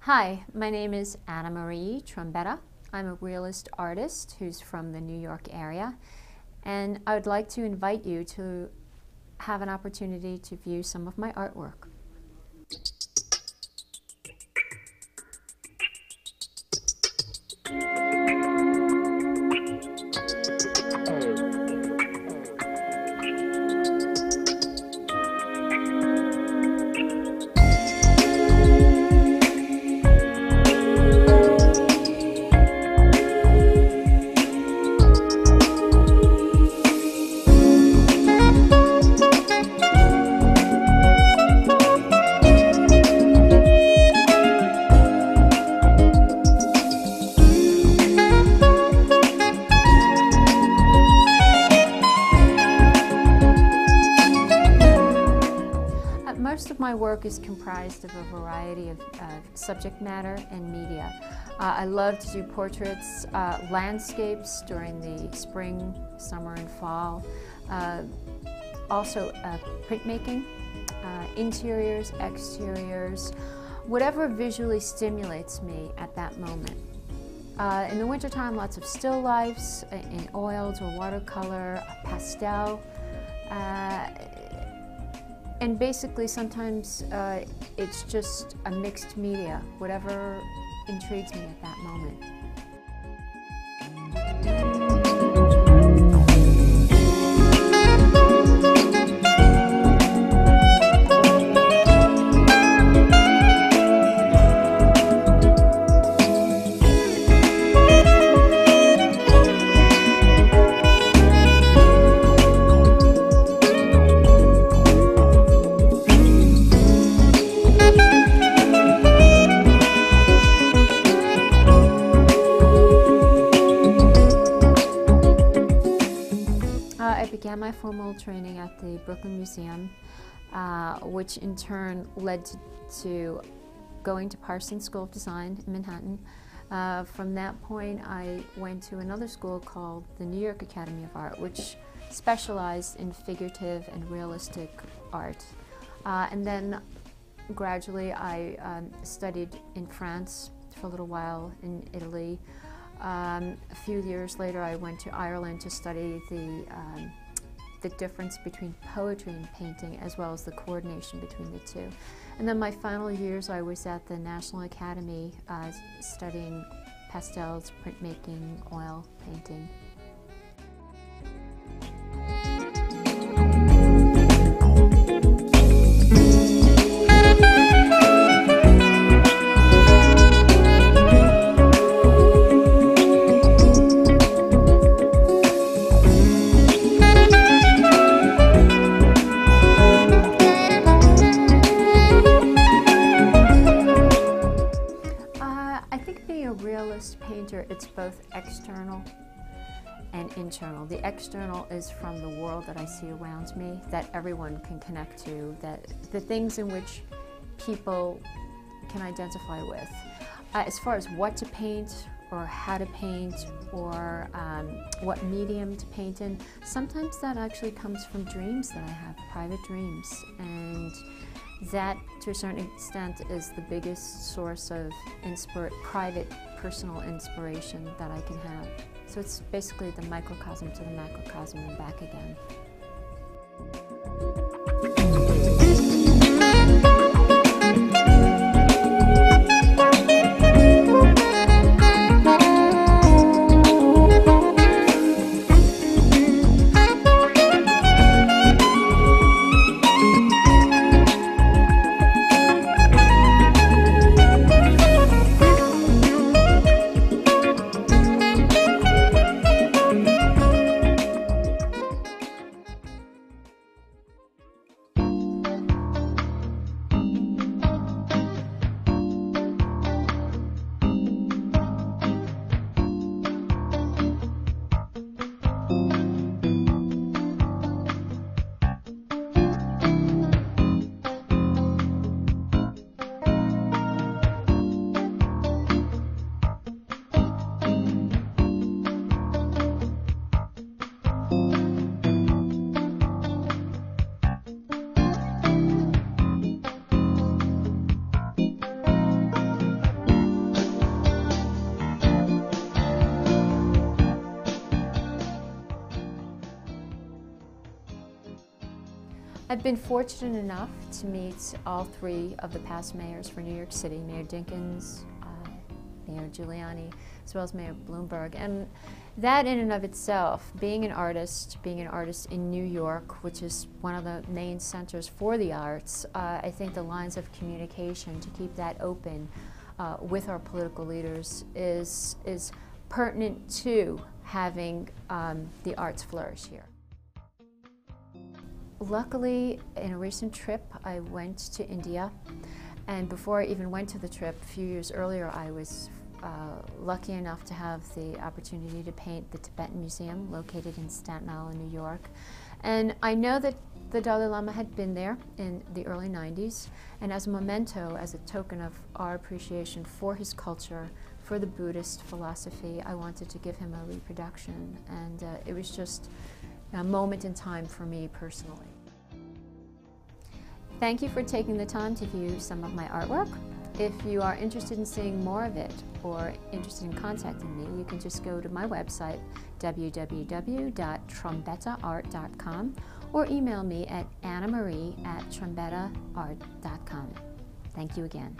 Hi, my name is Annamarie Trombetta. I'm a realist artist who's from the New York area, and I would like to invite you to have an opportunity to view some of my artwork. Most of my work is comprised of a variety of subject matter and media. I love to do portraits, landscapes during the spring, summer, and fall. Also printmaking, interiors, exteriors, whatever visually stimulates me at that moment. In the wintertime, lots of still lifes in oils or watercolor, pastel. And basically, sometimes it's just a mixed media, whatever intrigues me at that moment. I began my formal training at the Brooklyn Museum, which in turn led to going to Parsons School of Design in Manhattan. From that point, I went to another school called the New York Academy of Art, which specialized in figurative and realistic art. And then gradually I studied in France for a little while, in Italy. A few years later, I went to Ireland to study the difference between poetry and painting, as well as the coordination between the two. And then my final years, I was at the National Academy studying pastels, printmaking, oil painting. Painter, it's both external and internal. The external is from the world that I see around me, that everyone can connect to, that the things in which people can identify with. As far as what to paint or how to paint or what medium to paint in, sometimes that actually comes from dreams that I have, private dreams, and that to a certain extent is the biggest source of private, personal inspiration that I can have. So it's basically the microcosm to the macrocosm and back again. I've been fortunate enough to meet all three of the past mayors for New York City, Mayor Dinkins, Mayor Giuliani, as well as Mayor Bloomberg. And that in and of itself, being an artist in New York, which is one of the main centers for the arts, I think the lines of communication to keep that open with our political leaders is pertinent to having the arts flourish here. Luckily, in a recent trip, I went to India, and before I even went to the trip, a few years earlier, I was lucky enough to have the opportunity to paint the Tibetan Museum located in Staten Island, New York. And I know that the Dalai Lama had been there in the early 90s, and as a memento, as a token of our appreciation for his culture, for the Buddhist philosophy, I wanted to give him a reproduction, and it was just a moment in time for me personally. Thank you for taking the time to view some of my artwork. If you are interested in seeing more of it or interested in contacting me, you can just go to my website, www.trombettaart.com, or email me at annamarie@trombettaart.com. Thank you again.